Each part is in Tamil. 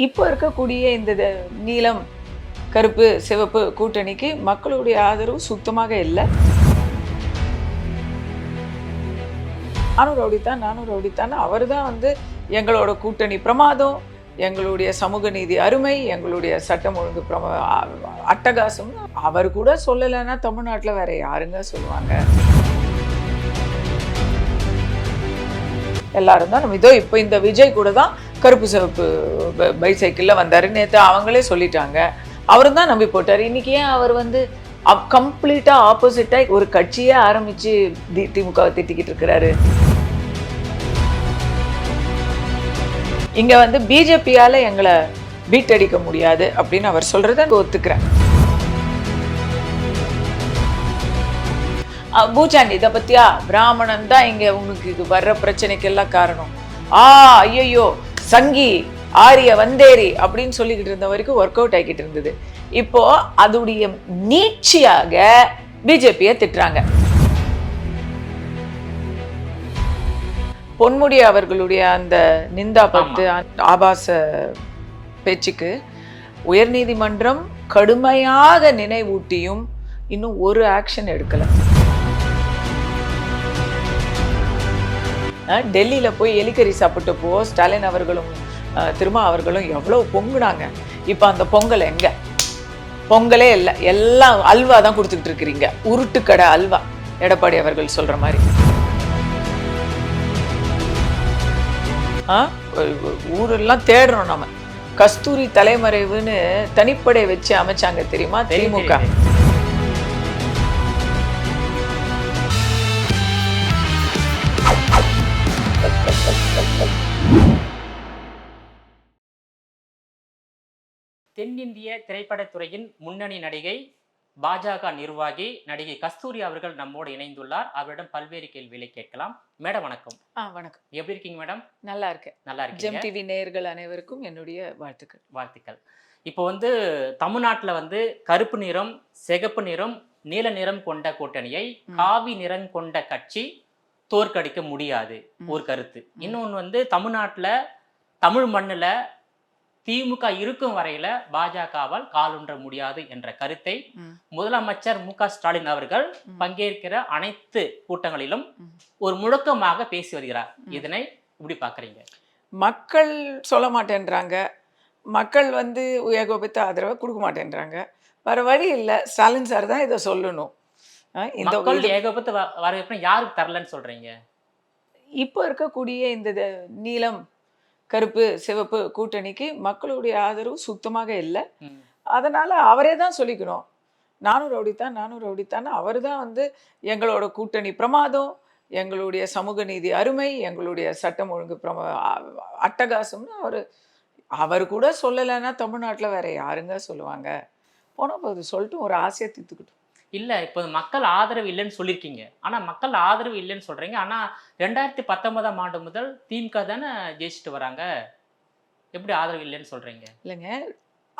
இப்போ இருக்கக்கூடிய இந்த நீலம் கருப்பு சிவப்பு கூட்டணிக்கு மக்களுடைய ஆதரவு சுத்தமாக இல்லை. நானும் ரவுடித்தான் அவர் தான் வந்து எங்களோட கூட்டணி பிரமாதம், எங்களுடைய சமூக நீதி அருமை, எங்களுடைய சட்டம் ஒழுங்கு அட்டகாசம். அவர் கூட சொல்லலைன்னா தமிழ்நாட்டில் வேற யாருங்க சொல்லுவாங்க? எல்லாரும் தான் நம்ம இதோ இப்போ இந்த விஜய் கூட தான் கருப்பு சிவப்பு பைசைக்கிளில் வந்தார். நேற்று அவங்களே சொல்லிட்டாங்க, அவரும் தான் நம்பி போட்டார். இன்னைக்கு ஏன் அவர் வந்து கம்ப்ளீட்டாக ஆப்போசிட்டாக ஒரு கட்சியே ஆரம்பித்து திமுகவை திட்டிக்கிட்டு இருக்கிறாரு? இங்கே வந்து பிஜேபியால் எங்களை பீட் அடிக்க முடியாது அப்படின்னு அவர் சொல்கிறத ஒத்துக்கிறேன். பூச்சாண்டி இதை பத்தியா, பிராமணன் தான் இங்க உனக்கு இது வர்ற பிரச்சனைக்கெல்லாம் காரணம். ஐயோ சங்கி ஆரிய வந்தேரி அப்படின்னு சொல்லிக்கிட்டு இருந்த வரைக்கும் ஒர்க் அவுட் ஆகிக்கிட்டு இருந்தது. இப்போ அதோடைய நீட்சியாக பிஜேபியை திட்டுறாங்க. பொன்முடி அவர்களுடைய அந்த நிந்தா பத்து ஆபாச பேச்சுக்கு உயர்நீதிமன்றம் கடுமையாக நினைவூட்டியும் இன்னும் ஒரு ஆக்ஷன் எடுக்கல. டெல்லியில் போய் எலிக்கறி சாப்பிட்டப்போ ஸ்டாலின் அவர்களும் திருமா அவர்களும் எவ்வளோ பொங்குனாங்க. இப்போ அந்த பொங்கல் எங்க? பொங்கலே இல்லை, எல்லாம் அல்வா தான் கொடுத்துட்டு இருக்கிறீங்க, உருட்டுக்கடை அல்வா. எடப்பாடி அவர்கள் சொல்ற மாதிரி ஊரெல்லாம் தேடுறோம் நம்ம. கஸ்தூரி தலைமறைவுன்னு தனிப்படை வச்சு அமைச்சாங்க தெரியுமா திமுக. தென்னிந்திய திரைப்படத்துறையின் முன்னணி நடிகை, பாஜக நிர்வாகி நடிகை கஸ்தூரி அவர்கள் நம்மோடு இணைந்துள்ளார். அவரிடம் பல்வேறு கேள்விகளை கேட்கலாம். மேடம் வணக்கம். வணக்கம். எப்படி இருக்கீங்க மேடம்? நல்லா இருக்கேன். நல்லா இருக்கு. ஜெம் டிவி நேயர்கள் அனைவருக்கும் என்னுடைய வாழ்த்துக்கள். இப்போ வந்து தமிழ்நாட்டில் வந்து கருப்பு நிறம், சிகப்பு நிறம், நீல நிறம் கொண்ட கூட்டணியை காவி நிறம் கொண்ட கட்சி தோற்கடிக்க முடியாது ஒரு கருத்து. இன்னொன்று வந்து தமிழ்நாட்டில் தமிழ் மண்ணில் திமுக இருக்கும் வரையில பாஜகவால் காலூன்ற முடியாது என்ற கருத்தை முதலமைச்சர் மு க ஸ்டாலின் அவர்கள் பங்கேற்கிற அனைத்து கூட்டங்களிலும் ஒரு முழக்கமாக பேசி வருகிறார். இதனை எப்படி பாக்குறீங்க? மக்கள் சொல்ல மாட்டேன்றாங்க, மக்கள் வந்து ஏகோபித்த ஆதரவை கொடுக்க மாட்டேன்றாங்க. வேற வழி இல்லை, ஸ்டாலின் சார் தான் இதை சொல்லணும். இந்த ஏகோபித்த வரவேற்பு யாருக்கு தரலன்னு சொல்றீங்க? இப்போ இருக்கக்கூடிய இந்த நீலம் கருப்பு சிவப்பு கூட்டணிக்கு மக்களுடைய ஆதரவு சுத்தமாக இல்லை. அதனால அவரே தான் சொல்லிக்கணும், நானும் ரவுடித்தான் அவர் தான் வந்து எங்களோட கூட்டணி பிரமாதம், எங்களுடைய சமூக நீதி அருமை, எங்களுடைய சட்டம் ஒழுங்கு அட்டகாசம்னு அவர் கூட சொல்லலைன்னா தமிழ்நாட்டில் வேற யாருங்க சொல்லுவாங்க? போனால் போது சொல்லிட்டு ஒரு ஆசையை தீர்த்துக்கிட்டோம். இல்லை, இப்போ மக்கள் ஆதரவு இல்லைன்னு சொல்லியிருக்கீங்க. ஆனால் மக்கள் ஆதரவு இல்லைன்னு சொல்கிறீங்க. ஆனால் 2019ஆம் ஆண்டு முதல் திமுக தானே ஜெயிச்சுட்டு வராங்க. எப்படி ஆதரவு இல்லைன்னு சொல்கிறீங்க? இல்லைங்க,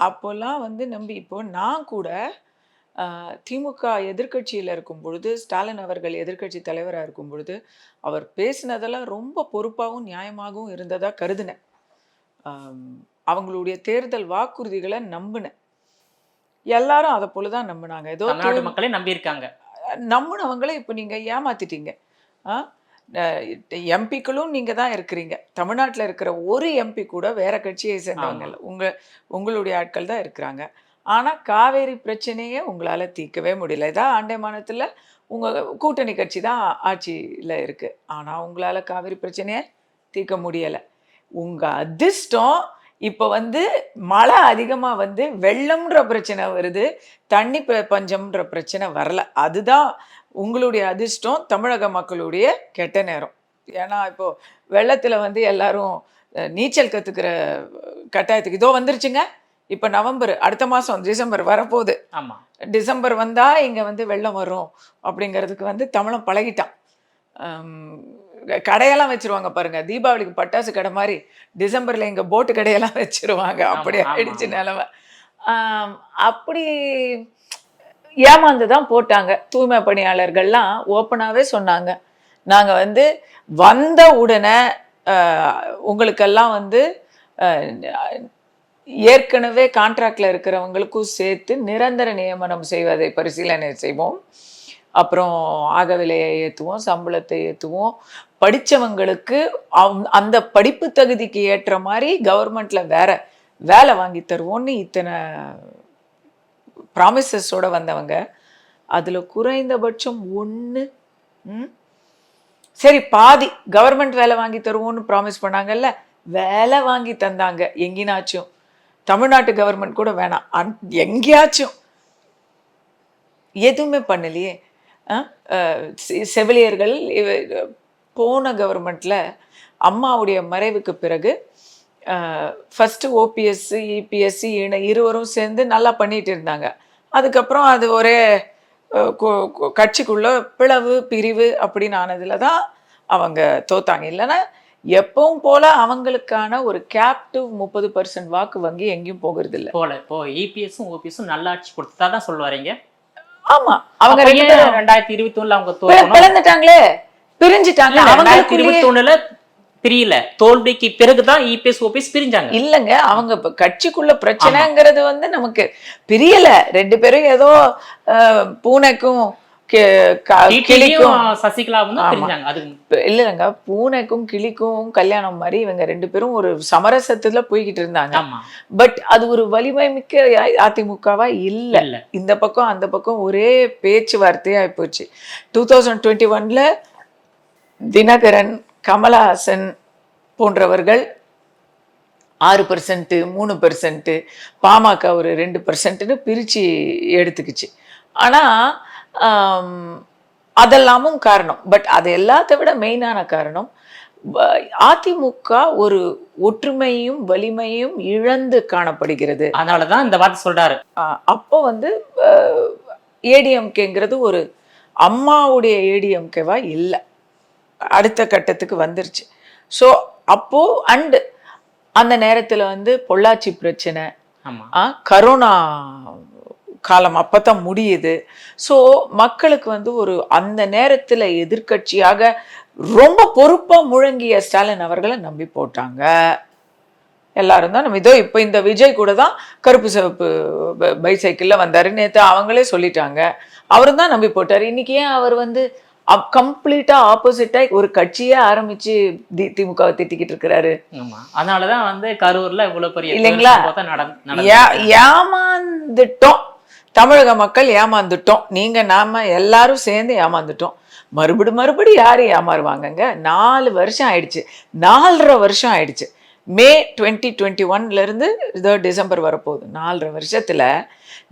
அப்போல்லாம் வந்து நம்பி இப்போ நான் கூட திமுக எதிர்கட்சியில் இருக்கும் பொழுது, ஸ்டாலின் அவர்கள் எதிர்கட்சி தலைவராக இருக்கும் பொழுது அவர் பேசினதெல்லாம் ரொம்ப பொறுப்பாகவும் நியாயமாகவும் இருந்ததாக கருதினேன். அவங்களுடைய தேர்தல் வாக்குறுதிகளை நம்பினேன். எல்லாரும் அதை போலதான் நம்பினாங்க. ஏதோ மக்களே நம்பியிருக்காங்க. நம்பினவங்களை இப்போ நீங்க ஏமாத்திட்டீங்க. எம்பிக்களும் நீங்க தான் இருக்கிறீங்க. தமிழ்நாட்டில் இருக்கிற ஒரு எம்பி கூட வேற கட்சியை சேர்ந்தவங்க இல்லை, உங்களுடைய ஆட்கள் தான் இருக்கிறாங்க. ஆனா காவேரி பிரச்சனையே உங்களால தீர்க்கவே முடியல. இதான் ஆண்டைமானத்துல உங்க கூட்டணி கட்சி தான் ஆட்சியில இருக்கு, ஆனா உங்களால காவேரி பிரச்சனையை தீர்க்க முடியல. உங்க அதிர்ஷ்டம் இப்போ வந்து மழை அதிகமாக வந்து வெள்ளம்ன்ற பிரச்சனை வருது, தண்ணி பஞ்சம்ன்ற பிரச்சனை வரல. அதுதான் உங்களுடைய அதிர்ஷ்டம், தமிழக மக்களுடைய கெட்ட நேரம். ஏன்னா இப்போ வெள்ளத்தில் வந்து எல்லாரும் நீச்சல் கற்றுக்கிற கட்டாயத்துக்கு இதோ வந்துருச்சுங்க. இப்போ நவம்பர், அடுத்த மாதம் டிசம்பர் வரப்போகுது. ஆமாம், டிசம்பர் வந்தால் இங்கே வந்து வெள்ளம் வரும் அப்படிங்கிறதுக்கு வந்து தமிழன் பழகிட்டான். கடையெல்லாம் வச்சிருவாங்க பாருங்க, தீபாவளிக்கு பட்டாசு கடை மாதிரி டிசம்பர்ல இங்க போட்டு கடையெல்லாம் வச்சிருவாங்க. அப்படி ஆயிடுச்சு நிலைமை. அப்படி ஏமாந்துதான் போட்டாங்க. தூய்மை பணியாளர்கள்லாம் ஓப்பனாவே சொன்னாங்க, நாங்க வந்து வந்த உடனே உங்களுக்கெல்லாம் வந்து ஏற்கனவே கான்ட்ராக்ட்ல இருக்கிறவங்களுக்கும் சேர்த்து நிரந்தர நியமனம் செய்வதை பரிசீலனை செய்வோம். அப்புறம் ஆக விலையை ஏற்றுவோம், சம்பளத்தை ஏற்றுவோம். படித்தவங்களுக்கு அந்த படிப்பு தகுதிக்கு ஏற்ற மாதிரி கவர்மெண்ட்ல வேற வேலை வாங்கி தருவோம்னு இத்தனை ப்ராமிசஸோட வந்தவங்க, அதில் குறைந்தபட்சம் ஒன்று சரி பாதி கவர்மெண்ட் வேலை வாங்கி தருவோம்னு ப்ராமிஸ் பண்ணாங்கல்ல, வேலை வாங்கி தந்தாங்க எங்கேனாச்சும். தமிழ்நாட்டு கவர்மெண்ட் கூட வேணாம், எங்கேயாச்சும் எதுவுமே பண்ணலையே. செவிலியர்கள் போன கவர்மெண்ட்ல அம்மாவுடைய மறைவுக்கு பிறகு ஃபஸ்ட்டு ஓபிஎஸ் இபிஎஸ் இருவரும் சேர்ந்து நல்லா பண்ணிட்டு இருந்தாங்க. அதுக்கப்புறம் அது ஒரே கட்சிக்குள்ள பிளவு பிரிவு அப்படின்னு ஆனதுல தான் அவங்க தோத்தாங்க. இல்லைன்னா எப்பவும் போல அவங்களுக்கான ஒரு கேப்டிவ் 30% வாக்கு வங்கி எங்கேயும் போகிறது இல்லை போல. இப்போ இபிஎஸும் ஓபிஎஸும் நல்லாட்சி கொடுத்தா தான் சொல்லுவாரீங்க. ஆமா, அவங்க 2021 அவங்க பிளந்துட்டாங்களே, பிரிஞ்சுட்டாங்க. 2021 பிரியல, தோல்விக்கு பிறகுதான் இபிஎஸ் ஓபிஎஸ் பிரிஞ்சாங்க. இல்லங்க, அவங்க கட்சிக்குள்ள பிரச்சனைங்கிறது நமக்கு பிரியல. ரெண்டு பேரும் ஏதோ பூனைக்கும் இல்லங்க, பூனைக்கும் கிளிக்கும் கல்யாணம் மாதிரி இவங்க ரெண்டு பேரும் ஒரு சமரசத்துல போய்கிட்டு இருந்தாங்க. பட் அது ஒரு வலிமை மிக்க அதிமுகவா இல்ல. இந்த பக்கம் அந்த பக்கம் ஒரே பேச்சுவார்த்தையா போச்சு. 2021 தினகரன், கமலஹாசன் போன்றவர்கள் 6%, 3%, பாமக ஒரு 2%ன்னு பிரிச்சு எடுத்துக்கிச்சு. ஆனா அதெல்லாமும் காரணம். பட் அது எல்லாத்த விட மெயினான காரணம், அதிமுக ஒரு ஒற்றுமையும் வலிமையும் இழந்து காணப்படுகிறது. அதனாலதான் இந்த வார்த்தை சொல்றாரு. அப்போ ஏடிஎம்கேங்கிறது ஒரு அம்மாவுடைய ஏடிஎம்கேவா இல்லை, அடுத்த கட்டத்துக்கு வந்துருச்சு. ஸோ அப்போ அந்த நேரத்தில் பொள்ளாச்சி பிரச்சனை, கரோனா காலம் அப்பதான் முடியுது. ஸோ மக்களுக்கு ஒரு அந்த நேரத்தில் எதிர்கட்சியாக ரொம்ப பொறுப்பாக முழங்கிய ஸ்டாலின் அவர்களை நம்பி போட்டாங்க எல்லாரும் தான். நம்ம இதோ இப்போ இந்த விஜய் கூட தான் கருப்பு சிவப்பு பைசைக்கிளில் வந்தார், நேற்று அவங்களே சொல்லிட்டாங்க. அவரும் தான் நம்பி போட்டார். இன்னைக்கு ஏன் அவர் கம்ப்ளீட்டா ஆப்போசிட்டா ஒரு கட்சியே ஆரம்பிச்சு திமுகவை திட்டிக்கிட்டு இருக்கிறாரு? அதனாலதான் கரூர்ல இவ்வளவு பெரிய இல்லைங்களா, ஏமாந்துட்டோம், தமிழக மக்கள் ஏமாந்துட்டோம், நீங்க நாம எல்லாரும் சேர்ந்து ஏமாந்துட்டோம். மறுபடி யாரு ஏமாறுவாங்கங்க? 4 வருஷம் ஆயிடுச்சு, 4.5 வருஷம் ஆயிடுச்சு. மே 2021 இருந்து இதோ டிசம்பர் வரப்போகுது. 4.5 வருஷத்துல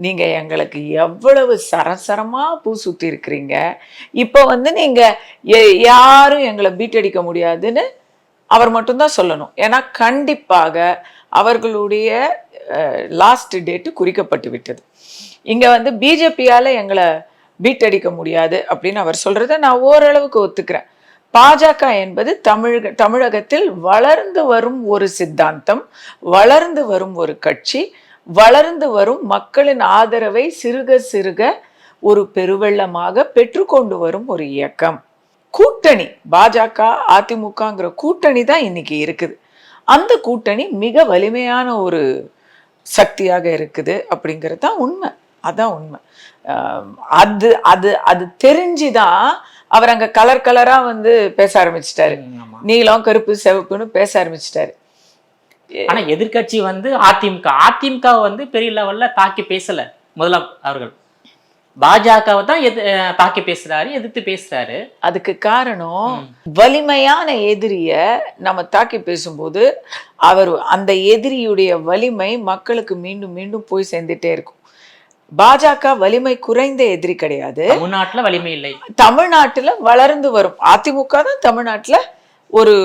நீங்க எங்களுக்கு எவ்வளவு சரசரமா பூ சுத்தி இருக்கிறீங்க. இப்போ நீங்க யாரும் எங்களை பீட் அடிக்க முடியாதுன்னு அவர் மட்டும்தான் சொல்லணும். ஏன்னா கண்டிப்பாக அவர்களுடைய லாஸ்ட் டேட்டு குறிக்கப்பட்டு விட்டது. இங்க பிஜேபியால எங்களை பீட் அடிக்க முடியாது அப்படின்னு அவர் சொல்றத நான் ஓரளவுக்கு ஒத்துக்கிறேன். பாஜக என்பது தமிழகத்தில் வளர்ந்து வரும் ஒரு சித்தாந்தம், வளர்ந்து வரும் ஒரு கட்சி, வளர்ந்து வரும் மக்களின் ஆதரவை சிறுக சிறுக ஒரு பெருவெள்ளமாக பெற்றுக்கொண்டு வரும் ஒரு இயக்கம். கூட்டணி பாஜக அதிமுகங்கிற கூட்டணி தான் இன்னைக்கு இருக்குது. அந்த கூட்டணி மிக வலிமையான ஒரு சக்தியாக இருக்குது அப்படிங்கிறது தான் உண்மை. அதான் உண்மை. அது அது அது தெரிஞ்சுதான் அவர் அங்க கலர் கலரா பேச ஆரம்பிச்சிட்டாரு. நீலம் கருப்பு சிவப்புன்னு பேச ஆரம்பிச்சிட்டாரு. ஆனா எதிர்கட்சி அதிமுக பெரிய லெவல்ல தாக்கி பேசல. முதல்ல அவர்கள் பாஜகவை தான் தாக்கி பேசுறாரு, எதிர்த்து பேசுறாரு. அதுக்கு காரணம் வலிமையான எதிரிய நம்ம தாக்கி பேசும்போது அவர் அந்த எதிரியுடைய வலிமை மக்களுக்கு மீண்டும் மீண்டும் போய் சேர்ந்துட்டே இருக்கும். பாஜக வலிமை குறைந்த எதிரி கிடையாது. தமிழ்நாட்டுல வலிமை இல்லை, தமிழ்நாட்டுல வளர்ந்து வரும். அதிமுக தான் தமிழ்நாட்டுல ஒரு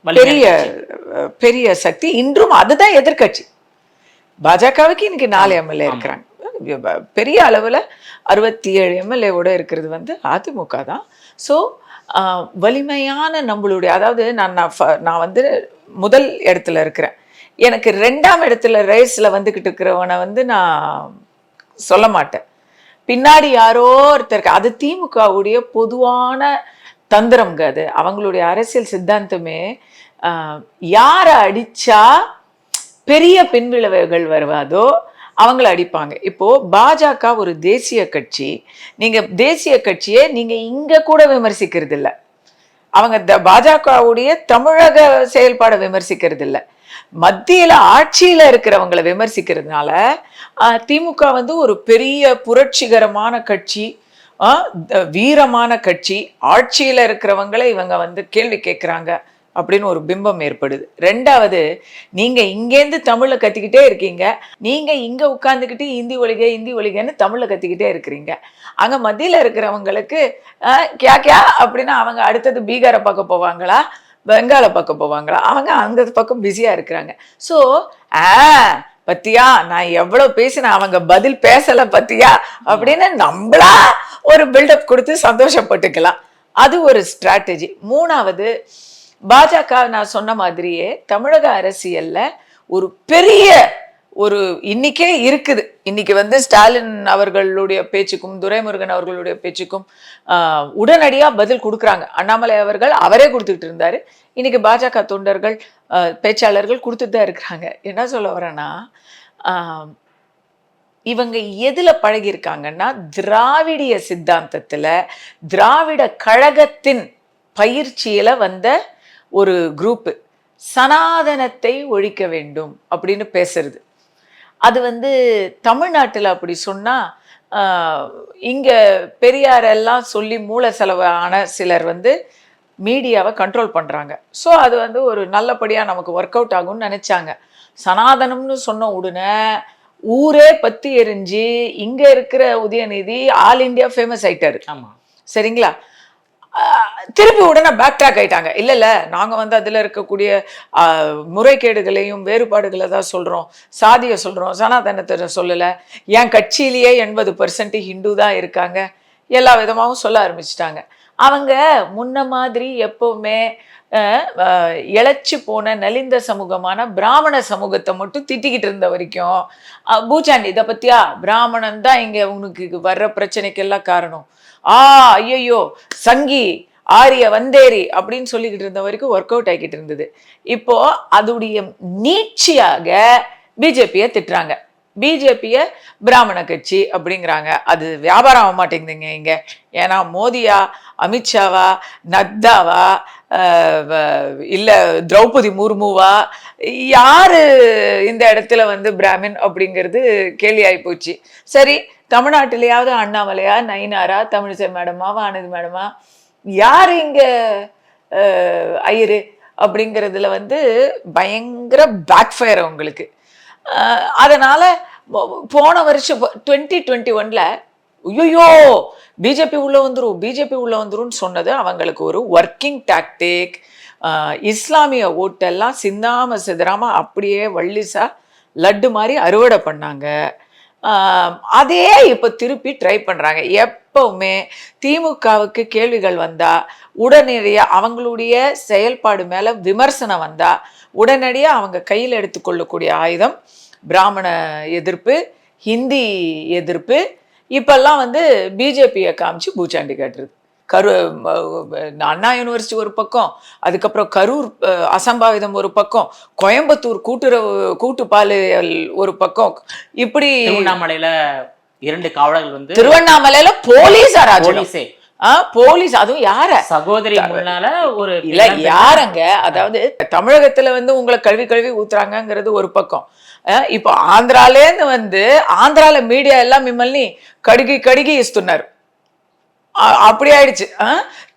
பெரிய பெரிய சக்தி. இன்றும் அதுதான் எதிர்கட்சி. பாஜகவுக்கு இன்னைக்கு 4 எம்எல்ஏ இருக்கிறாங்க. பெரிய அளவுல 67 எம்எல்ஏவோட இருக்கிறது அதிமுக தான். ஸோ வலிமையான நம்மளுடைய, அதாவது நான் முதல் இடத்துல இருக்கிறேன். எனக்கு 2ஆம் இடத்துல ரேஸ்ல வந்துகிட்டு இருக்கிறவனை நான் சொல்ல மாட்டேன். பின்னாடி யாரோ ஒருத்தர், அது திமுகவுடைய பொதுவான தந்திரம்ங்க. அது அவங்களுடைய அரசியல் சித்தாந்தமே. யாரை அடிச்சா பெரிய பின்விளைவுகள் வருவதோ அவங்கள அடிப்பாங்க. இப்போ பாஜக ஒரு தேசிய கட்சி. நீங்க தேசிய கட்சியை நீங்க இங்க கூட விமர்சிக்கிறது இல்ல. அவங்க பாஜகவுடைய தமிழக செயல்பாடை விமர்சிக்கிறது இல்ல. மத்தியில ஆட்சியில இருக்கிறவங்களை விமர்சிக்கிறதுனால திமுக வந்து ஒரு பெரிய புரட்சிகரமான கட்சி, வீரமான கட்சி, ஆட்சியில இருக்கிறவங்களை இவங்க வந்து கேள்வி கேட்குறாங்க அப்படின்னு ஒரு பிம்பம் ஏற்படுது. ரெண்டாவது, நீங்க இங்கேருந்து தமிழ்ல கத்திக்கிட்டே இருக்கீங்க, நீங்க இங்க உட்கார்ந்துக்கிட்டு இந்தி ஒழிக இந்தி ஒழிகன்னு தமிழ்ல கத்திக்கிட்டே இருக்கிறீங்க. அங்க மத்தியில இருக்கிறவங்களுக்கு கியா கியா அப்படின்னா அவங்க அடுத்தது பீகாரை பார்க்க போவாங்களா, பெங்காலை பார்க்க போவாங்களா? அவங்க அந்த பக்கம் பிஸியா இருக்கிறாங்க. ஸோ பத்தியா நான் எவ்வளவு பேசினேன், அவங்க பதில் பேசல பத்தியா அப்படின்னு நம்மளா ஒரு பில்டப் கொடுத்து சந்தோஷப்பட்டுக்கலாம். அது ஒரு ஸ்ட்ராட்டஜி. மூணாவது, பாஜக நான் சொன்ன மாதிரியே தமிழக அரசியல்ல ஒரு பெரிய ஒரு இன்னைக்கே இருக்குது. இன்னைக்கு வந்து ஸ்டாலின் அவர்களுடைய பேச்சுக்கும் துரைமுருகன் அவர்களுடைய பேச்சுக்கும் உடனடியா பதில் கொடுக்குறாங்க. அண்ணாமலை அவர்கள் அவரே கொடுத்துட்டு இருந்தாரு. இன்னைக்கு பாஜக தொண்டர்கள் பேச்சாளர்கள் கொடுத்துட்டு தான் இருக்கிறாங்க. என்ன சொல்ல வரேன்னா, இவங்க எதுல பழகியிருக்காங்கன்னா, திராவிடிய சித்தாந்தத்துல திராவிட கழகத்தின் பயிற்சியில வந்த ஒரு குரூப்பு. சனாதனத்தை ஒழிக்க வேண்டும் அப்படின்னு பேசுறது. அது வந்து தமிழ்நாட்டில் அப்படி சொன்னா இங்க பெரியாரெல்லாம் சொல்லி மூல செலவான சிலர் வந்து மீடியாவை கண்ட்ரோல் பண்றாங்க. ஸோ அது வந்து ஒரு நல்லபடியா நமக்கு ஒர்க் அவுட் ஆகும்னு நினைச்சாங்க. சனாதனம்னு சொன்ன உடனே ஊரே பத்தி எரிஞ்சு இங்க இருக்கிற உதயநிதி ஆல் இண்டியா ஃபேமஸ் ஆயிட்டாரு. சரிங்களா? திருப்பி உடனே பேக் ட்ராக் ஆயிட்டாங்க. இல்ல இல்ல, நாங்க வந்து அதுல இருக்கக்கூடிய முறைகேடுகளையும் வேறுபாடுகளை தான் சொல்றோம், சாதியை சொல்றோம், சனாதனத்தை சொல்லல, என் கட்சியிலேயே 80% ஹிந்து தான் இருக்காங்க, எல்லா விதமாகவும் சொல்ல ஆரம்பிச்சிட்டாங்க. அவங்க முன்ன மாதிரி எப்பவுமே இழைச்சி போன நலிந்த சமூகமான பிராமண சமூகத்தை மட்டும் திட்டிக்கிட்டு இருந்த வரைக்கும் பூச்சாண்டி இதை பத்தியா பிராமணன் தான் இங்க உனக்கு வர்ற பிரச்சனைக்கெல்லாம் காரணம், ஐயோ சங்கி ஆரிய வந்தேரி அப்படின்னு சொல்லிக்கிட்டு இருந்த வரைக்கும் ஒர்க் அவுட் ஆகிக்கிட்டு இருந்தது. இப்போ அதுடைய நீட்சியாக பிஜேபியை திட்டுறாங்க. பிஜேபியை பிராமண கட்சி அப்படிங்கிறாங்க. அது வியாபாரம் ஆக மாட்டேங்குதுங்க இங்க. ஏன்னா மோதியா, அமித்ஷாவா, நத்தாவா, இல்ல திரௌபதி முர்முவா, யாரு இந்த இடத்துல வந்து பிராமின் அப்படிங்கிறது கேள்வி ஆகி போச்சு. சரி, தமிழ்நாட்டிலேயாவது அண்ணாமலையா, நயினாரா, தமிழிசை மேடமா, வானதி மேடமா, யாரு இங்க ஐயரு அப்படிங்கிறதுல வந்து பயங்கர பேக்ஃபயர் உங்களுக்கு. அதனால போன வருஷம் 2021 ஐயோ பிஜேபி உள்ள வந்துரும், பிஜேபி உள்ள வந்துரும் சொன்னது அவங்களுக்கு ஒரு ஒர்க்கிங் டாக்டிக். இஸ்லாமிய ஓட்டெல்லாம் சிந்தாம சிதறாம அப்படியே வள்ளிசா லட்டு மாதிரி அறுவடை பண்ணாங்க. அதே இப்போ திருப்பி ட்ரை பண்றாங்க. எப்பவுமே திமுகவுக்கு கேள்விகள் வந்தா உடனடியாக அவங்களுடைய செயல்பாடு மேல விமர்சனம் வந்தா உடனடியாக அவங்க கையில் எடுத்துக்கொள்ளக்கூடிய ஆயுதம் பிராமண எதிர்ப்பு, ஹிந்தி எதிர்ப்பு. இப்பெல்லாம் வந்து பிஜேபியை காமிச்சு பூச்சாண்டி காட்டுறது. அண்ணா யூனிவர்சிட்டி ஒரு பக்கம், அதுக்கப்புறம் கரூர் அசம்பாவிதம் ஒரு பக்கம், கோயம்புத்தூர் கூட்டுப்பால் ஒரு பக்கம், இப்படி திருவண்ணாமலையில 2 காவலர்கள் வந்து திருவண்ணாமலையில போலீஸாரா போலீஸ், அதுவும் யார சகோதரி முன்னால ஒரு இல்ல யாரங்க, அதாவது தமிழகத்துல வந்து உங்களை கழுவி ஊத்துறாங்கிறது ஒரு பக்கம். இப்போ ஆந்திராலேருந்து வந்து ஆந்திரால மீடியா எல்லாம் மிம்மல்னி கடுகி இస్తున్నారు. அப்படி ஆயிடுச்சு.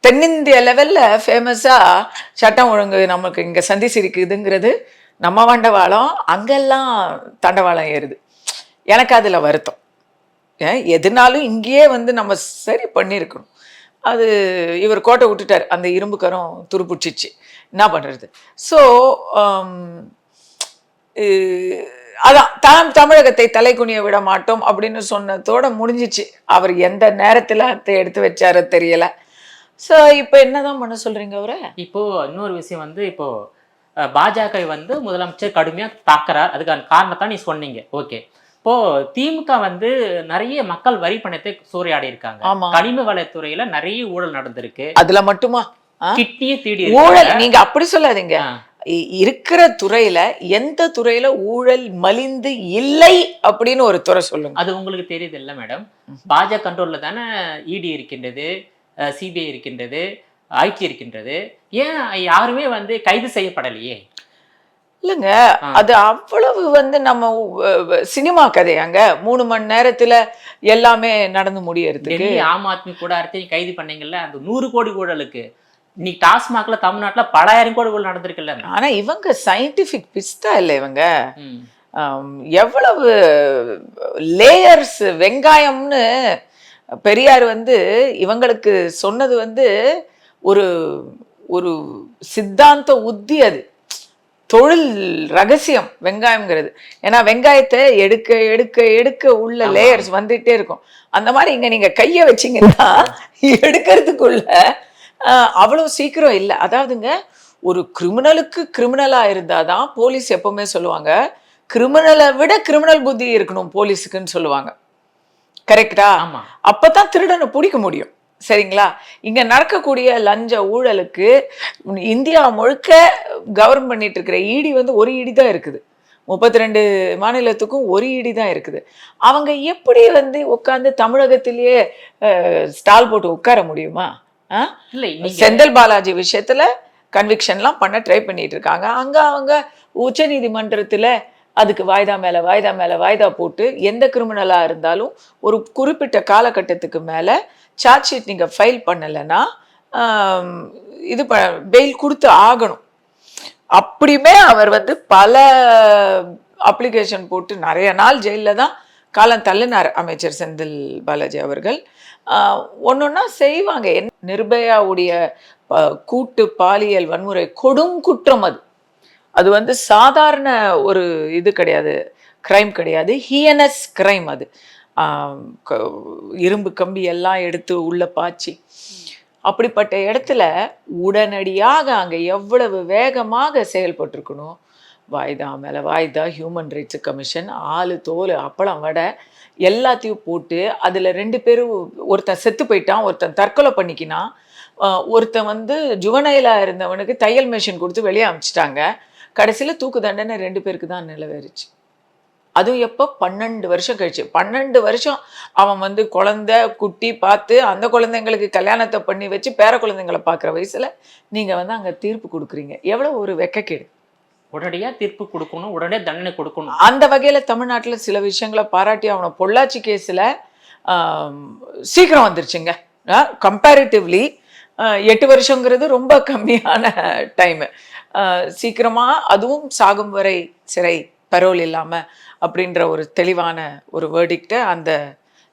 தென்னிந்திய லெவல்ல ஃபேமஸா சட்டம் ஒழுங்கு நமக்கு இங்க சந்தி சிரிக்குதுங்கிறது நம்ம வண்டவாளம், அங்கெல்லாம் தண்டவாளம் ஏறுது. எனக்கு அதுல வருத்தம். எதுனாலும் இங்கேயே வந்து நம்ம சரி பண்ணியிருக்கணும். அது இவர் கோட்டை விட்டுட்டார், அந்த இரும்பு கரம் துருப்பிடிச்சிச்சு, என்ன பண்றது. ஸோ அதான் தமிழகத்தை தலை குனிய விட மாட்டோம் அப்படின்னு சொன்னதோட முடிஞ்சிச்சு. அவர் எந்த நேரத்துல அதை எடுத்து வச்சாரு தெரியல. ஸோ இப்போ என்னதான் பண்ண சொல்றீங்க அவரை? இப்போ இன்னொரு விஷயம் வந்து, இப்போ பாஜக வந்து முதலமைச்சர் கடுமையா தாக்குறார். அதுக்கான காரணத்தான் நீ சொன்னீங்க. ஓகே, இப்போ திமுக வந்து நிறைய மக்கள் வரி பணத்தை சூறையாடி இருக்காங்க. கனிம வளத்துறையில நிறைய ஊழல் நடந்திருக்கு. அதுல மட்டுமா கிட்டியே தீடி ஊழல்? நீங்க அப்படி சொல்லாதீங்க. இருக்கிற துறையில எந்த துறையில ஊழல் மலிந்து இல்லை அப்படின்னு ஒரு துறை சொல்லுங்க. அது உங்களுக்கு தெரியுது இல்ல மேடம், பாஜக கண்ட்ரோல்ல தானே இடி இருக்கின்றது, சிபிஐ இருக்கின்றது, ஐடி இருக்கின்றது. ஏன் யாருமே வந்து கைது செய்யப்படலையே? இல்லைங்க, அது அவ்வளவு வந்து நம்ம சினிமா கதையாங்க. 3 மணி நேரத்துல எல்லாமே நடந்து முடியறதுக்கு. டெல்லி ஆம் ஆத்மி கூட அடுத்து கைது பண்ணீங்கல்ல, அந்த 100 கோடி ஊழலுக்கு இன்னைக்கு டாஸ்மாக்ல தமிழ்நாட்டுல பல ஆயிரம் கோடி ஊழல் நடந்திருக்குல்ல. ஆனா இவங்க சயின்டிபிக் பிஸ்தா இல்லை இவங்க. ம். எவ்வளவு லேயர்ஸ் வெங்காயம்னு பெரியார் வந்து இவங்களுக்கு சொன்னது வந்து ஒரு ஒரு சித்தாந்த உத்தி. அது தொழில் ரகசியம் வெங்காயம்ங்கிறது. ஏன்னா வெங்காயத்தை எடுக்க எடுக்க எடுக்க உள்ள லேயர்ஸ் வந்துட்டே இருக்கும். அந்த மாதிரி இங்க நீங்க கைய வச்சீங்கன்னா எடுக்கிறதுக்குள்ள அவ்வளவு சீக்கிரம் இல்லை. அதாவதுங்க, ஒரு கிரிமினலுக்கு கிரிமினலா இருந்தாதான் போலீஸ் எப்பவுமே சொல்லுவாங்க, கிரிமினலை விட கிரிமினல் புத்தி இருக்கணும் போலீஸுக்குன்னு சொல்லுவாங்க. கரெக்டா? ஆமா. அப்பதான் திருடனை பிடிக்க முடியும். சரிங்களா? இங்க நடக்கக்கூடிய லஞ்ச ஊழலுக்கு இந்தியா முழுக்க கவர்ன் பண்ணிட்டு இருக்கிற இடி வந்து ஒரு இடி தான் இருக்குது. 32 மாநிலத்துக்கும் ஒரு இடி தான் இருக்குது. அவங்க எப்படி வந்து உட்கார்ந்து தமிழகத்திலேயே ஸ்டால் போட்டு உட்கார முடியுமா? இல்ல செந்தில் பாலாஜி விஷயத்துல கன்விக்ஷன்லாம் பண்ண ட்ரை பண்ணிட்டு இருக்காங்க. அங்க அவங்க உச்ச நீதிமன்றத்துல அதுக்கு வாய்தா மேல வாய்தா மேல வாய்தா போட்டு எந்த கிரிமினலா இருந்தாலும் ஒரு குறிப்பிட்ட காலகட்டத்துக்கு மேல சார்ஜ் ஷீட் நீங்க ஃபைல் பண்ணலைன்னா இது பெயில் கொடுத்து ஆகணும். அப்படியுமே அவர் வந்து பல அப்ளிகேஷன் போட்டு நிறைய நாள் ஜெயிலில் தான் காலம் தள்ளினார் அமைச்சர் செந்தில் பாலாஜி அவர்கள். ஒன்னொன்னா செய்வாங்க. நிர்பயாவுடைய கூட்டு பாலியல் வன்முறை கொடும் குற்றம். அது அது வந்து சாதாரண ஒரு இது கிடையாது, கிரைம் கிடையாது, ஹியனஸ் கிரைம். அது இரும்பு கம்பி எல்லாம் எடுத்து உள்ள பாய்ச்சி, அப்படிப்பட்ட இடத்துல உடனடியாக அங்கே எவ்வளவு வேகமாக செயல்பட்டிருக்கணும். வாய்தா மேலே வாய்தா, ஹியூமன் ரைட்ஸ் கமிஷன், ஆளு தோல் அப்பளம் வடை எல்லாத்தையும் போட்டு அதில் 2 பேரும், ஒருத்தன் செத்து போயிட்டான், ஒருத்தன் தற்கொலை பண்ணிக்கினான், ஒருத்தன் வந்து ஜுவனைலாக இருந்தவனுக்கு தையல் மிஷின் கொடுத்து வெளியே அனுப்பிச்சிட்டாங்க. கடைசியில் தூக்கு தண்டனை 2 பேருக்கு தான் நிலவேறிச்சு. அதுவும் எப்போ? 12 வருஷம் கழிச்சு. 12 வருஷம் அவன் வந்து குழந்தை குட்டி பார்த்து அந்த குழந்தைங்களுக்கு கல்யாணத்தை பண்ணி வச்சு பேர குழந்தைங்களை பார்க்குற வயசுல நீங்கள் வந்து அங்கே தீர்ப்பு கொடுக்குறீங்க. எவ்வளோ ஒரு வெக்கக்கேடு. உடனடியாக தீர்ப்பு கொடுக்கணும், உடனே தண்டனை கொடுக்கணும். அந்த வகையில் தமிழ்நாட்டில் சில விஷயங்களை பாராட்டி அவனை பொள்ளாச்சி கேஸில் சீக்கிரம் வந்துருச்சுங்க. கம்பேரிட்டிவ்லி 8 வருஷங்கிறது ரொம்ப கம்மியான டைமு. சீக்கிரமாக, அதுவும் சாகும் வரை சிறை, பரோல் இல்லாமல் அப்படின்ற ஒரு தெளிவான ஒரு வேர்டிக்டை அந்த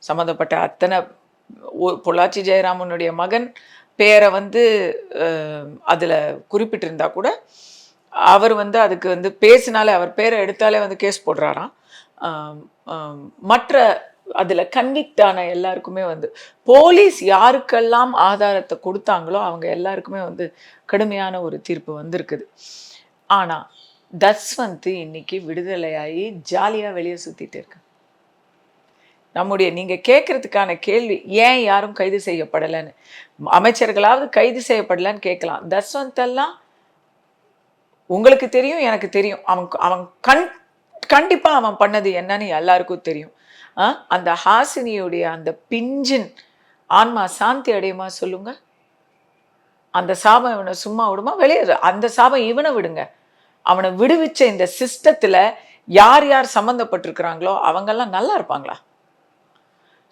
சம்மந்தப்பட்ட அத்தனை பொள்ளாச்சி ஜெயராமனுடைய மகன் பேரை வந்து அதில் குறிப்பிட்டிருந்தா கூட அவர் வந்து அதுக்கு வந்து பேசினாலே, அவர் பேரை எடுத்தாலே வந்து கேஸ் போடுறாராம். மற்ற அதில் கன்விக்ட் ஆன எல்லாருக்குமே வந்து போலீஸ் யாருக்கெல்லாம் ஆதாரத்தை கொடுத்தாங்களோ அவங்க எல்லாருக்குமே வந்து கடுமையான ஒரு தீர்ப்பு வந்திருக்குது. ஆனால் தஸ்வந்த் இன்னைக்கு விடுதலையாகி ஜாலியாக வெளியே சுற்றிட்டு இருக்கு. நம்முடைய நீங்கள் கேட்குறதுக்கான கேள்வி, ஏன் யாரும் கைது செய்யப்படலைன்னு, அமைச்சர்களாவது கைது செய்யப்படலைன்னு கேட்கலாம். தஸ்வந்தெல்லாம் உங்களுக்கு தெரியும், எனக்கு தெரியும். அவன் கண்டிப்பாக அவன் பண்ணது என்னன்னு எல்லாருக்கும் தெரியும். அந்த ஹாசினியுடைய அந்த பிஞ்சின் ஆன்மா சாந்தி அடையுமா சொல்லுங்க? அந்த சாபம் இவனை சும்மா விடுமா? வெளியே அந்த சாபம் இவனை விடுங்க. அவனை விடுவிச்ச இந்த சிஸ்டத்துல யார் யார் சம்மந்தப்பட்டிருக்கிறாங்களோ அவங்கெல்லாம் நல்லா இருப்பாங்களா?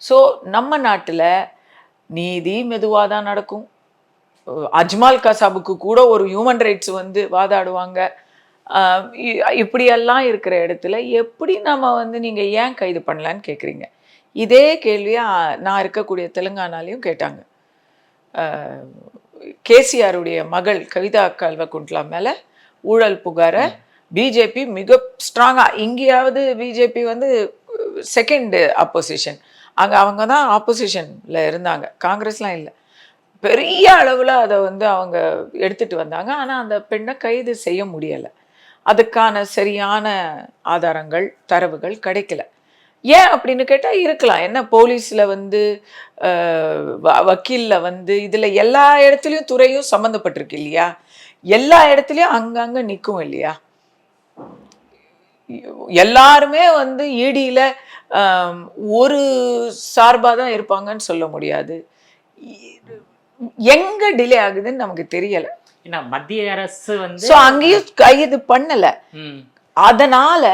ஸோ நம்ம நாட்டில் நீதி மெதுவாக தான் நடக்கும். அஜ்மால் கசாபுக்கு கூட ஒரு ஹியூமன் ரைட்ஸ் வந்து வாதாடுவாங்க. இப்படியெல்லாம் இருக்கிற இடத்துல எப்படி நம்ம வந்து நீங்கள் ஏன் கைது பண்ணலான்னு கேட்குறீங்க? இதே கேள்வியாக நான் இருக்கக்கூடிய தெலுங்கானாலையும் கேட்டாங்க. கேசிஆருடைய மகள் கவிதா கல்வகுண்ட்லா மேலே ஊழல் புகாரை பிஜேபி மிக ஸ்ட்ராங்காக, இங்கேயாவது பிஜேபி வந்து செகண்ட் அப்போசிஷன், அங்கே அவங்க தான் ஆப்போசிஷனில் இருந்தாங்க, காங்கிரஸ்லாம் இல்லை, பெரிய அளவில் அதை வந்து அவங்க எடுத்துகிட்டு வந்தாங்க. ஆனால் அந்த பெண்ணை கைது செய்ய முடியலை. அதுக்கான சரியான ஆதாரங்கள், தரவுகள் கிடைக்கல. ஏன் அப்படின்னு கேட்டால் இருக்கலாம். என்ன போலீஸில் வந்து வக்கீலில் வந்து இதில் எல்லா இடத்துலையும் துறையும் சம்மந்தப்பட்டிருக்கு இல்லையா? எல்லா இடத்துலயும் அங்கங்க நிற்கும் இல்லையா? எல்லாருமே வந்து ஈடியில ஒரு சார்பாக தான் இருப்பாங்கன்னு சொல்ல முடியாது. எங்க டிலே ஆகுதுன்னு நமக்கு தெரியல. ஏன்னா மத்திய அரசு வந்து ஸோ அங்கேயும் கைது பண்ணல. அதனால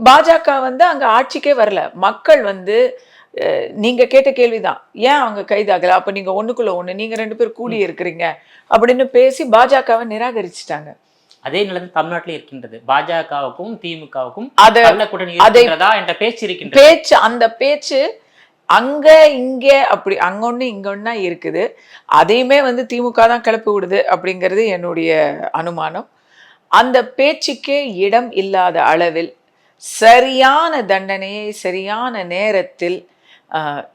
பாஜக வந்து அங்க ஆட்சிக்கே வரல. மக்கள் வந்து நீங்க கேட்ட கேள்விதான், ஏன் அவங்க கைதாகல? அப்ப நீங்க ஒண்ணுக்குள்ள ஒண்ணு, நீங்க 2 பேர் கூடி இருக்கிறீங்க அப்படின்னு பேசி பாஜகவை நிராகரிச்சுட்டாங்க. அதே நிலைமை தமிழ்நாட்டில் இருக்கின்றது. பாஜகவுக்கும் திமுகவுக்கும் அதை கூட்டணி இருக்கின்றதா என்ற பேச்சு இருக்கின்றது. பேச்சு, அந்த பேச்சு அங்க இங்க அப்படி அங்கொன்னு இங்கொன்னா இருக்குது. அதையுமே வந்து திமுக தான் கிளப்பி விடுது அப்படிங்கிறது என்னுடைய அனுமானம். அந்த பேச்சுக்கே இடம் இல்லாத அளவில் சரியான தண்டனையை சரியான நேரத்தில்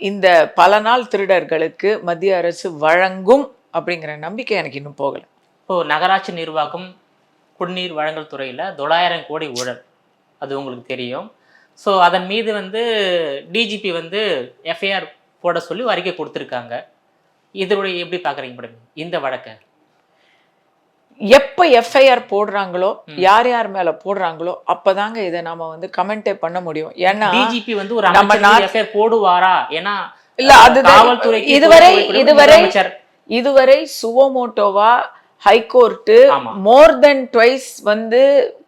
இந்த பல நாள் திருடர்களுக்கு மத்திய அரசு வழங்கும் அப்படிங்கிற நம்பிக்கை எனக்கு இன்னும் போகல. இப்போ நகராட்சி நிர்வாகம் குடிநீர் வழங்கல் துறையில் 900 கோடி ஊழல், அது உங்களுக்கு தெரியும். ஸோ அதன் மீது வந்து டிஜிபி வந்து எஃப்ஐஆர் போட சொல்லி அறிக்கை கொடுத்துருக்காங்க. இதனுடைய எப்படி பார்க்குறீங்க மேடம் இந்த வழக்கை? எப்போ எஃப்ஐஆர் போடுறாங்களோ, யார் யார் மேல போடுறாங்களோ அப்பதாங்க இதை நாம வந்து கமெண்டே பண்ண முடியும். ஏன்னா டிஜிபி வந்து ஒரு அமைச்சர் எஃப்ஐஆர் போடுவாரா? ஏன்னா இல்ல, அது காவல்துறைக்கு இதுவரை சுவோமோட்டோவா ஹைகோர்ட்டு மோர் தென் ட்வைஸ் வந்து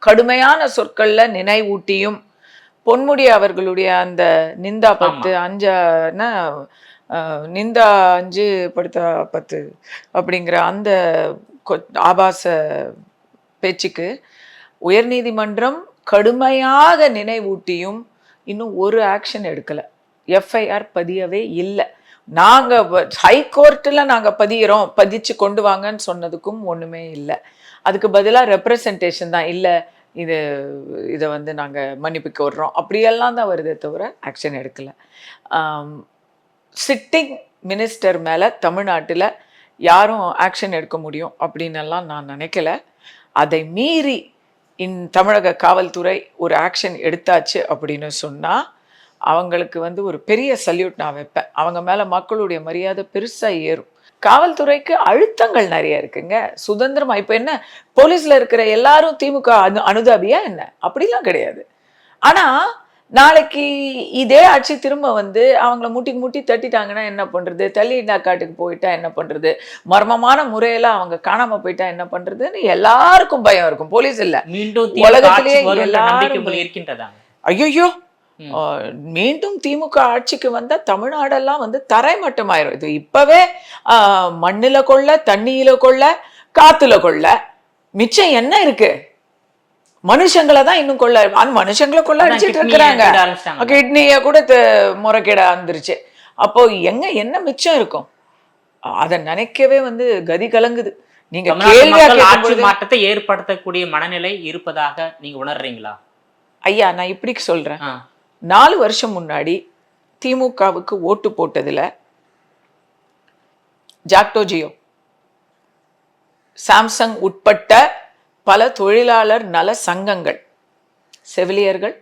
கடுமையான சொற்கள்ல நினைவூட்டியும் பொன்முடி அவர்களுடைய அந்த நிந்தா 10 5 நிந்தா 5 படுத்த 10 அப்படிங்கிற அந்த ஆபாச பேச்சுக்கு உயர்நீதிமன்றம் கடுமையாக நினைவூட்டியும் இன்னும் ஒரு ஆக்ஷன் எடுக்கல. எஃப்ஐஆர் பதியவே இல்லை. நாங்க ஹைகோர்ட்ல நாங்க பதிச்சு கொண்டு வாங்கன்னு சொன்னதுக்கும் ஒண்ணுமே இல்லை. அதுக்கு பதிலாக ரெப்ரசன்டேஷன் தான், இல்லை இதை வந்து நாங்க மன்னிப்பு கோர்றோம் அப்படியெல்லாம் தான் வருதே தவிர ஆக்ஷன் எடுக்கல. சிட்டிங் மினிஸ்டர் மேல தமிழ்நாட்டில் யாரும் ஆக்ஷன் எடுக்க முடியும் அப்படின்னு நான் நினைக்கல. அதை மீறி தமிழக காவல்துறை ஒரு ஆக்ஷன் எடுத்தாச்சு அப்படின்னு சொன்னா அவங்களுக்கு வந்து ஒரு பெரிய சல்யூட் நான் வைப்பேன். அவங்க மேல மக்களுடைய மரியாதை பெருசா ஏறும். காவல்துறைக்கு அழுத்தங்கள் நிறைய இருக்குங்க. சுதந்திரமா இப்ப என்ன போலீஸ்ல இருக்கிற எல்லாரும் திமுக அனுதாபியா என்ன? அப்படிலாம் கிடையாது. ஆனா நாளைக்கு இதே ஆட்சி திரும்ப வந்து அவங்கள முட்டி தட்டிட்டாங்கன்னா என்ன பண்றது? தள்ளிடா காட்டுக்கு போயிட்டா என்ன பண்றது? மர்மமான முறையில அவங்க காணாம போயிட்டா என்ன பண்றதுன்னு எல்லாருக்கும் பயம் இருக்கும். போலீஸ் இல்ல, உலகத்திலேயே எல்லாரும் இருக்கின்றதா? ஐயோ, மீண்டும் திமுக ஆட்சிக்கு வந்தா தமிழ்நாடெல்லாம் வந்து தரைமட்டமாயிரும். இது இப்பவே மண்ணுல கொள்ள, தண்ணியில கொள்ள, காத்துல கொள்ள, மிச்சம் என்ன இருக்கு? மனுஷங்களை தான் இன்னும் கொள்ள, அந்த மனுஷங்களை கொள்ள அடிச்சிட்டு இருக்கிறாங்க. கிட்னிய கூட முறைகேட வந்துருச்சு. அப்போ என்ன மிச்சம் இருக்கும்? அதை நினைக்கவே வந்து கதி கலங்குது. நீங்க ஆட்சி மாற்றத்தை ஏற்படுத்தக்கூடிய மனநிலை இருப்பதாக நீங்க உணர்றீங்களா? ஐயா, நான் இப்படி சொல்றேன். 4 வருஷம் முன்னாடி திமுகவுக்கு ஓட்டு போட்டதுல ஜாக்டோ ஜியோ, சாம்சங் உட்பட்ட பல தொழிலாளர் நல சங்கங்கள், செவிலியர்கள்,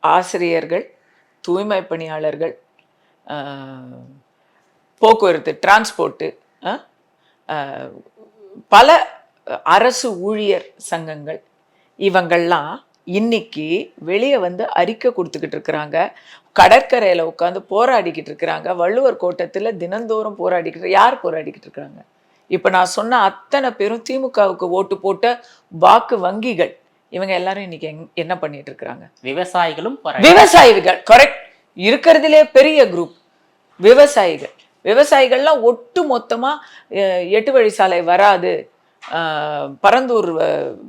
ஆசிரியர்கள், தூய்மை பணியாளர்கள், போக்குவரத்து டிரான்ஸ்போர்ட்டு, பல அரசு ஊழியர் சங்கங்கள், இவங்கள்லாம் இன்னைக்கு வெளியே வந்து அறிக்கை கொடுத்துக்கிட்டு இருக்கிறாங்க. கடற்கரையில் உட்காந்து போராடிக்கிட்டு இருக்கிறாங்க. வள்ளுவர் கோட்டத்தில் தினந்தோறும் யார் போராடிக்கிட்டு இருக்கிறாங்க? இப்போ நான் சொன்ன அத்தனை பேரும் திமுகவுக்கு ஓட்டு போட்ட வாக்கு வங்கிகள். இவங்க எல்லாரும் இன்னைக்கு என்ன பண்ணிட்டு இருக்கிறாங்க? விவசாயிகள். கரெக்ட். இருக்கிறதுலே பெரிய குரூப் விவசாயிகள்லாம் ஒட்டு மொத்தமா 8 வழி சாலை வராது, பரந்தூர்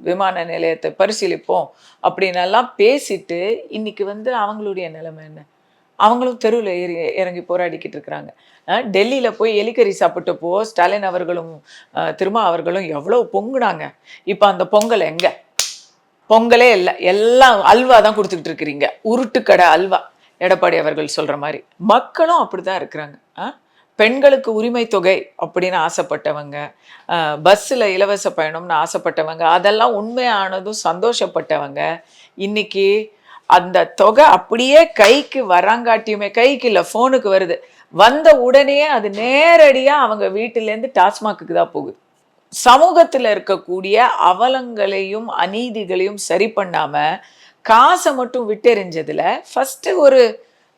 விமான நிலையத்தை பரிசீலிப்போம் அப்படின்னு எல்லாம் பேசிட்டு இன்னைக்கு வந்து அவங்களுடைய நிலைமை என்ன? அவங்களும் தெருவில் இறங்கி போராடிக்கிட்டு இருக்கிறாங்க. டெல்லியில் போய் எலிக்கறி சாப்பிட்டப்போ ஸ்டாலின் அவர்களும் திருமா அவர்களும் எவ்வளோ பொங்குனாங்க. இப்போ அந்த பொங்கல் எங்க? பொங்கலே இல்லை, எல்லாம் அல்வா தான் கொடுத்துக்கிட்டு இருக்கிறீங்க. உருட்டுக்கடை அல்வா, எடப்பாடி அவர்கள் சொல்ற மாதிரி. மக்களும் அப்படிதான் இருக்கிறாங்க. பெண்களுக்கு உரிமை தொகை அப்படின்னு ஆசைப்பட்டவங்க, பஸ்ஸில் இலவச பயணம்னு ஆசைப்பட்டவங்க, அதெல்லாம் உண்மையானதும் சந்தோஷப்பட்டவங்க, இன்னைக்கு அந்த தொகை அப்படியே கைக்கு வராங்காட்டியுமே, கைக்கு இல்லை ஃபோனுக்கு வருது, வந்த உடனே அது நேரடியாக அவங்க வீட்டிலேருந்து டாஸ்மாக்கு தான் போகுது. சமூகத்துல இருக்கக்கூடிய அவலங்களையும் அநீதிகளையும் சரி பண்ணாம காசை மட்டும் விட்டெறிஞ்சதுல ஃபர்ஸ்ட் ஒரு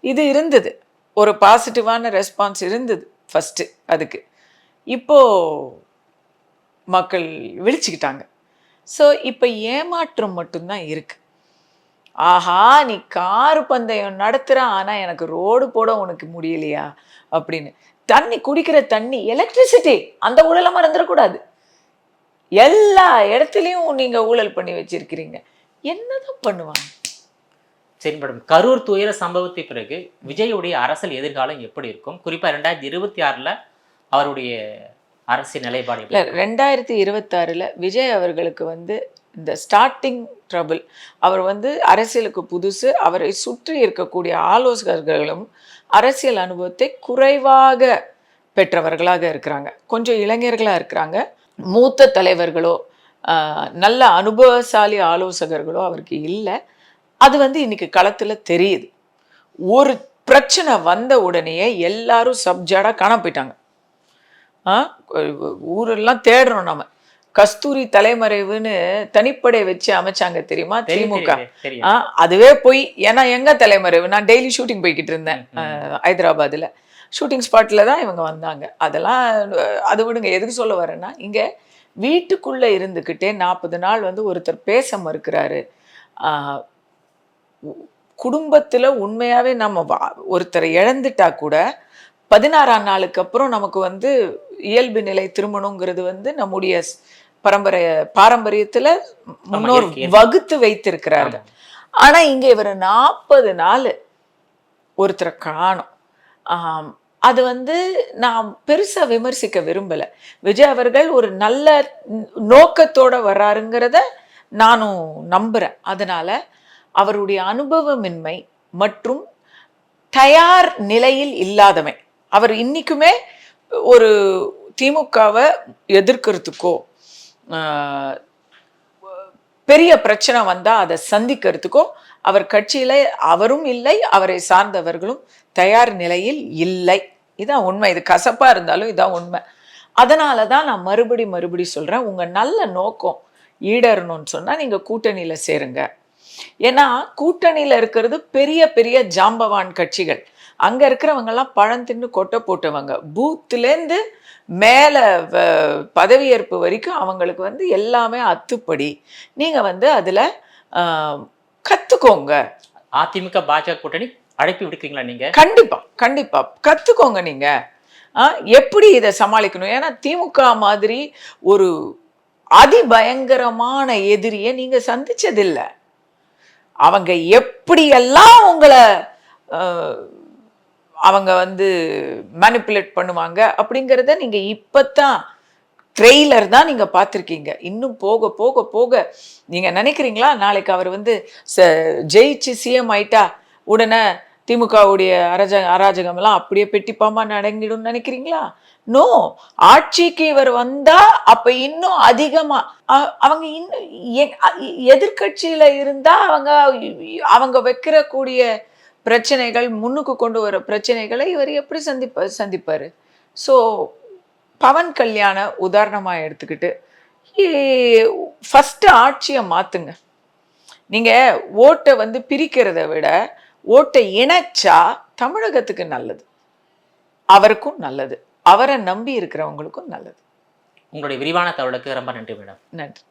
இது இருந்தது, ஒரு பாசிட்டிவான ரெஸ்பான்ஸ் இருந்தது ஃபர்ஸ்ட் அதுக்கு. இப்போ மக்கள் விழிச்சுக்கிட்டாங்க. ஸோ இப்போ ஏமாற்றம் மட்டும்தான் இருக்கு. ஆஹா, நீ கார் பந்தயம் நடத்துற, ஆனா எனக்கு ரோடு போட உனக்கு முடியலையா அப்படின்னு. தண்ணி குடிக்கிற தண்ணி, எலக்ட்ரிசிட்டி, அந்த ஊழலை மறந்துடக்கூடாது. எல்லா இடத்துலையும் நீங்க ஊழல் பண்ணி வச்சிருக்கிறீங்க. என்னதான் பண்ணுவாங்க? சரி மேடம், கரூர் துயர சம்பவத்தை பிறகு விஜயுடைய அரசியல் எதிர்காலம் எப்படி இருக்கும்? குறிப்பா 2026ல அவருடைய அரசியல் நிலைப்பாடு எப்படி இல்லை, 2026ல் விஜய் அவர்களுக்கு வந்து இந்த ஸ்டார்டிங் ட்ரபிள். அவர் வந்து அரசியலுக்கு புதுசு. அவரை சுற்றி இருக்கக்கூடிய ஆலோசகர்களும் அரசியல் அனுபவத்தை குறைவாக பெற்றவர்களாக இருக்கிறாங்க. கொஞ்சம் இளைஞர்களாக இருக்கிறாங்க. மூத்த தலைவர்களோ நல்ல அனுபவசாலி ஆலோசகர்களோ அவருக்கு இல்லை. அது வந்து இன்னைக்கு களத்தில் தெரியுது. ஒரு பிரச்சனை வந்த உடனேயே எல்லாரும் சப்ஜாடாக காண போயிட்டாங்க. ஊரெல்லாம் தேடுறோம் நம்ம. கஸ்தூரி தலைமறைவுன்னு தனிப்படை வச்சு அமைச்சாங்க தெரியுமா திமுக? அதுவே போய், ஏன்னா எங்க தலைமறைவு, நான் டெய்லி ஷூட்டிங் போய்கிட்டு இருந்தேன் ஹைதராபாத்தில். ஷூட்டிங் ஸ்பாட்டில் தான் இவங்க வந்தாங்க. அதெல்லாம் அது விடுங்க. எதுக்கு சொல்ல வரேன்னா, இங்கே வீட்டுக்குள்ளே இருந்துக்கிட்டே 40 நாள் வந்து ஒருத்தர் பேச மறுக்கிறாரு. குடும்பத்தில் உண்மையாகவே நம்ம ஒருத்தரை இழந்துட்டா கூட 16ஆம் நாளுக்கு அப்புறம் நமக்கு வந்து இயல்பு நிலை திருமணங்கிறது வந்து நம்முடைய பாரம்பரியத்துல முன்னோர் வகுத்து வைத்திருக்கிறார்கள். ஆனா இங்க இவர் 40 நாள் ஒருத்தரை காணும். அது வந்து நான் பெருசா விமர்சிக்க விரும்பல. விஜய் அவர்கள் ஒரு நல்ல நோக்கத்தோட வர்றாருங்கிறத நானும் நம்புறேன். அதனால அவருடைய அனுபவமின்மை மற்றும் தயார் நிலையில் இல்லாதமை, அவர் இன்னைக்குமே ஒரு திமுகவை எதிர்க்கிறதுக்கோ பெரிய பிரச்சனை வந்தா அதை சந்திக்கிறதுக்கோ அவர் கட்சியில அவரும் இல்லை, அவரை சார்ந்தவர்களும் தயார் நிலையில் இல்லை. இதான் உண்மை. இது கசப்பா இருந்தாலும் இதான் உண்மை. அதனால தான் நான் மறுபடி சொல்றேன், உங்க நல்ல நோக்கம் ஈடறணும்னு சொன்னா நீங்க கூட்டணியில சேருங்க. ஏன்னா கூட்டணியில இருக்கிறது பெரிய பெரிய ஜாம்பவான் கட்சிகள். அங்க இருக்கிறவங்கெல்லாம் பழம் தின்னு கொட்டை போட்டவங்க. பூத்துலேருந்து மேலே பதவியேற்பு வரைக்கும் அவங்களுக்கு வந்து எல்லாமே அத்துப்படி. நீங்க வந்து அதுல கத்துக்கோங்க. அதிமுக பாஜக கூட்டணி அழைப்பு விடுக்கிறீங்களா நீங்க? கண்டிப்பா கத்துக்கோங்க. நீங்க எப்படி இதை சமாளிக்கணும். ஏன்னா திமுக மாதிரி ஒரு அதிபயங்கரமான எதிரியை நீங்க சந்திச்சதில்லை. அவங்க எப்படியெல்லாம் உங்களை அவங்க வந்து மேனிப்புலேட் பண்ணுவாங்க அப்படிங்கிறத நீங்க இப்பதான் ட்ரெய்லர் தான் நீங்க பார்த்துருக்கீங்க. இன்னும் போக போக போக நீங்க நினைக்கிறீங்களா நாளைக்கு அவர் வந்து ஜெயிச்சு சிஎம் ஆயிட்டா உடனே திமுகவுடைய அராஜகமெல்லாம் அப்படியே பெட்டிப்பாமா நடங்கிடும் நினைக்கிறீங்களா? நோ. ஆட்சிக்கு இவர் வந்தா அப்ப இன்னும் அதிகமா அவங்க இன்னும் எதிர்கட்சியில இருந்தா அவங்க வைக்கிற கூடிய பிரச்சனைகள், முன்னுக்கு கொண்டு வர பிரச்சனைகளை இவர் எப்படி சந்திப்பாரு? ஸோ பவன் கல்யாண உதாரணமா எடுத்துக்கிட்டு ஃபர்ஸ்ட் ஆட்சியை மாத்துங்க. நீங்க ஓட்டை வந்து பிரிக்கிறத விட ஓட்டை இணைச்சா தமிழகத்துக்கு நல்லது, அவருக்கும் நல்லது, அவரை நம்பி இருக்கிறவங்களுக்கும் நல்லது. உங்களுடைய விரிவான தகவலுக்கு ரொம்ப நன்றி மேடம். நன்றி.